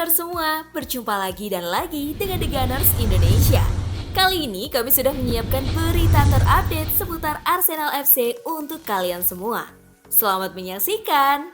Gunners semua, berjumpa lagi dan lagi dengan The Gunners Indonesia. Kali ini kami sudah menyiapkan berita terupdate seputar Arsenal FC untuk kalian semua. Selamat menyaksikan!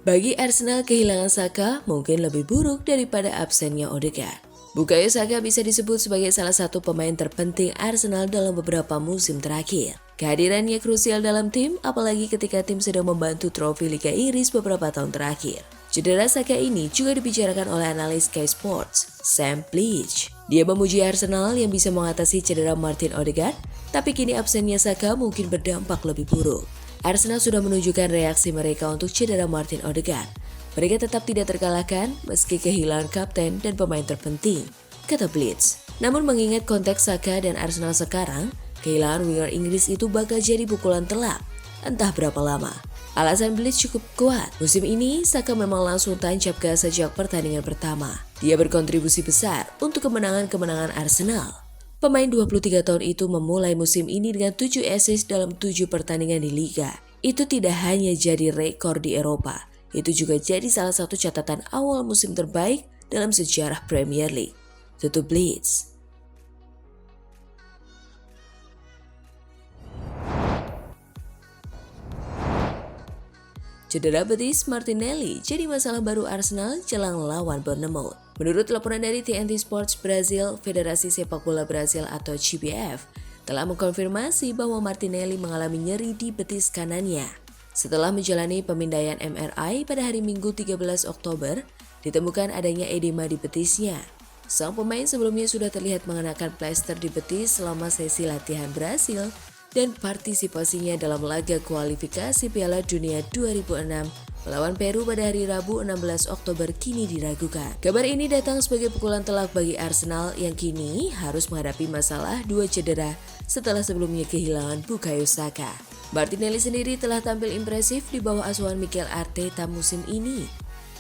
Bagi Arsenal, kehilangan Saka mungkin lebih buruk daripada absennya Odegaard. Bukayo Saka bisa disebut sebagai salah satu pemain terpenting Arsenal dalam beberapa musim terakhir. Kehadirannya krusial dalam tim, apalagi ketika tim sedang membantu trofi Liga Inggris beberapa tahun terakhir. Cedera Saka ini juga dibicarakan oleh analis Sky Sports, Sam Bleach. Dia memuji Arsenal yang bisa mengatasi cedera Martin Odegaard, tapi kini absennya Saka mungkin berdampak lebih buruk. Arsenal sudah menunjukkan reaksi mereka untuk cedera Martin Odegaard. Mereka tetap tidak terkalahkan meski kehilangan kapten dan pemain terpenting, kata Blitz. Namun mengingat konteks Saka dan Arsenal sekarang, kehilangan winger Inggris itu bakal jadi pukulan telak, entah berapa lama. Alasan Blitz cukup kuat. Musim ini, Saka memang langsung tancap gas sejak pertandingan pertama. Dia berkontribusi besar untuk kemenangan-kemenangan Arsenal. Pemain 23 tahun itu memulai musim ini dengan 7 assist dalam 7 pertandingan di Liga. Itu tidak hanya jadi rekor di Eropa, itu juga jadi salah satu catatan awal musim terbaik dalam sejarah Premier League. Tutup Blitz. Cedera betis Martinelli jadi masalah baru Arsenal jelang lawan Bournemouth. Menurut laporan dari TNT Sports Brazil, Federasi Sepak Bola Brasil atau CBF telah mengkonfirmasi bahwa Martinelli mengalami nyeri di betis kanannya. Setelah menjalani pemindaian MRI pada hari Minggu 13 Oktober, ditemukan adanya edema di betisnya. Sang pemain sebelumnya sudah terlihat mengenakan plester di betis selama sesi latihan Brasil dan partisipasinya dalam laga kualifikasi Piala Dunia 2006 melawan Peru pada hari Rabu 16 Oktober kini diragukan. Kabar ini datang sebagai pukulan telak bagi Arsenal yang kini harus menghadapi masalah 2 cedera setelah sebelumnya kehilangan Bukayo Saka. Martinelli sendiri telah tampil impresif di bawah asuhan Mikel Arteta musim ini.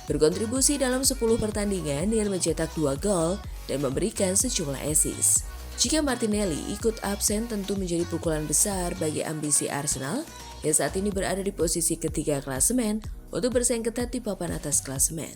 Berkontribusi dalam 10 pertandingan dengan mencetak 2 gol dan memberikan sejumlah assist. Jika Martinelli ikut absen tentu menjadi pukulan besar bagi ambisi Arsenal yang saat ini berada di posisi ketiga klasemen untuk bersaing ketat di papan atas klasemen.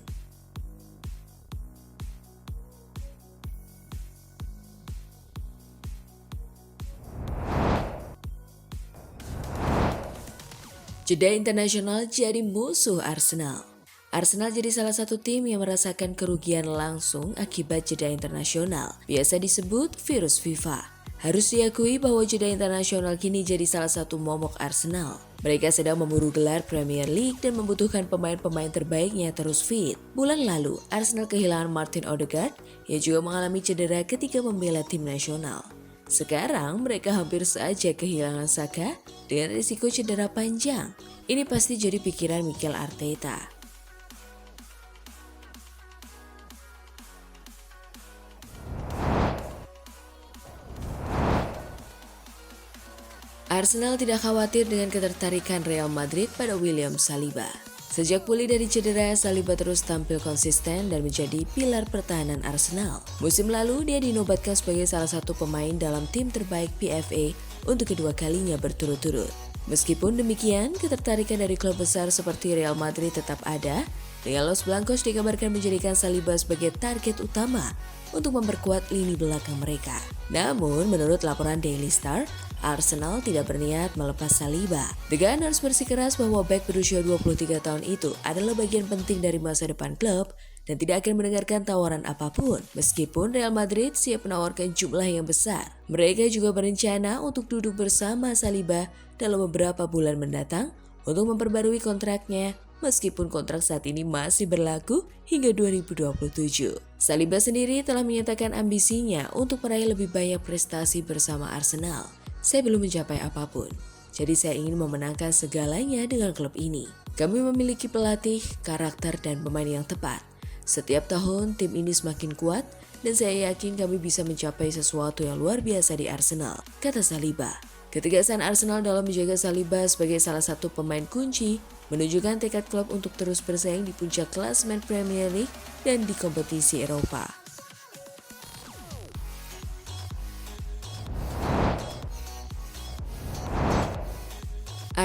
Jeda internasional jadi musuh Arsenal. Arsenal jadi salah satu tim yang merasakan kerugian langsung akibat jeda internasional, biasa disebut virus FIFA. Harus diakui bahwa jeda internasional kini jadi salah satu momok Arsenal. Mereka sedang memburu gelar Premier League dan membutuhkan pemain-pemain terbaiknya terus fit. Bulan lalu, Arsenal kehilangan Martin Odegaard yang juga mengalami cedera ketika membela tim nasional. Sekarang mereka hampir saja kehilangan Saka dengan risiko cedera panjang. Ini pasti jadi pikiran Mikel Arteta. Arsenal tidak khawatir dengan ketertarikan Real Madrid pada William Saliba. Sejak pulih dari cedera, Saliba terus tampil konsisten dan menjadi pilar pertahanan Arsenal. Musim lalu, dia dinobatkan sebagai salah satu pemain dalam tim terbaik PFA untuk kedua kalinya berturut-turut. Meskipun demikian, ketertarikan dari klub besar seperti Real Madrid tetap ada, dengan Los Blancos dikabarkan menjadikan Saliba sebagai target utama untuk memperkuat lini belakang mereka. Namun, menurut laporan Daily Star, Arsenal tidak berniat melepas Saliba. The Gunners bersikeras bahwa bek berusia 23 tahun itu adalah bagian penting dari masa depan klub dan tidak akan mendengarkan tawaran apapun. Meskipun Real Madrid siap menawarkan jumlah yang besar, mereka juga berencana untuk duduk bersama Saliba dalam beberapa bulan mendatang untuk memperbarui kontraknya, meskipun kontrak saat ini masih berlaku hingga 2027. Saliba sendiri telah menyatakan ambisinya untuk meraih lebih banyak prestasi bersama Arsenal. Saya belum mencapai apapun, jadi saya ingin memenangkan segalanya dengan klub ini. Kami memiliki pelatih, karakter, dan pemain yang tepat. Setiap tahun tim ini semakin kuat dan saya yakin kami bisa mencapai sesuatu yang luar biasa di Arsenal, kata Saliba. Ketegasan Arsenal dalam menjaga Saliba sebagai salah satu pemain kunci menunjukkan tekad klub untuk terus bersaing di puncak klasemen Premier League dan di kompetisi Eropa.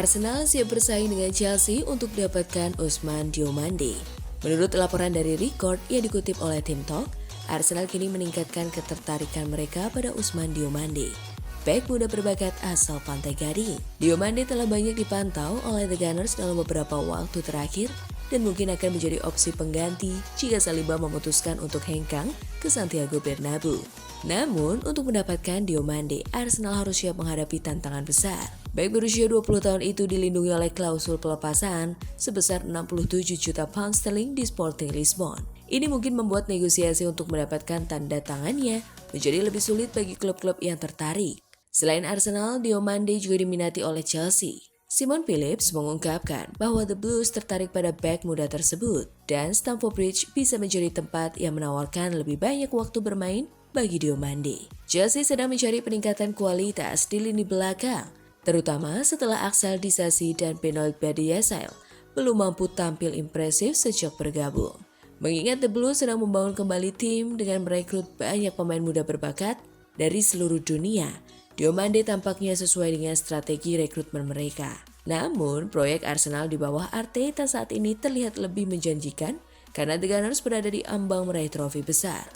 Arsenal siap bersaing dengan Chelsea untuk mendapatkan Ousmane Diomande. Menurut laporan dari Record yang dikutip oleh Tim Talk, Arsenal kini meningkatkan ketertarikan mereka pada Ousmane Diomande, bek muda berbakat asal Pantai Gading. Diomande telah banyak dipantau oleh The Gunners dalam beberapa waktu terakhir dan mungkin akan menjadi opsi pengganti jika Saliba memutuskan untuk hengkang ke Santiago Bernabeu. Namun, untuk mendapatkan Diomande, Arsenal harus siap menghadapi tantangan besar. Bek berusia 20 tahun itu dilindungi oleh klausul pelepasan sebesar 67 juta pound sterling di Sporting Lisbon. Ini mungkin membuat negosiasi untuk mendapatkan tanda tangannya menjadi lebih sulit bagi klub-klub yang tertarik. Selain Arsenal, Diomande juga diminati oleh Chelsea. Simon Phillips mengungkapkan bahwa The Blues tertarik pada bek muda tersebut dan Stamford Bridge bisa menjadi tempat yang menawarkan lebih banyak waktu bermain bagi Diomande. Chelsea sedang mencari peningkatan kualitas di lini belakang, terutama setelah Axel Disasi dan Benoit Badiashile belum mampu tampil impresif sejak bergabung. Mengingat The Blues sedang membangun kembali tim dengan merekrut banyak pemain muda berbakat dari seluruh dunia, Diomande tampaknya sesuai dengan strategi rekrutmen mereka. Namun, proyek Arsenal di bawah Arteta saat ini terlihat lebih menjanjikan karena The Gunners berada di ambang meraih trofi besar.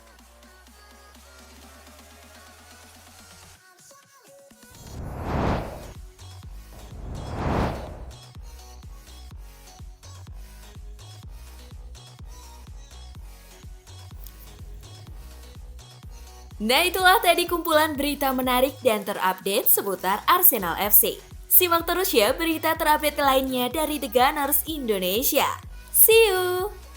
Nah, itulah tadi kumpulan berita menarik dan terupdate seputar Arsenal FC. Simak terus ya berita terupdate lainnya dari The Gunners Indonesia. See you!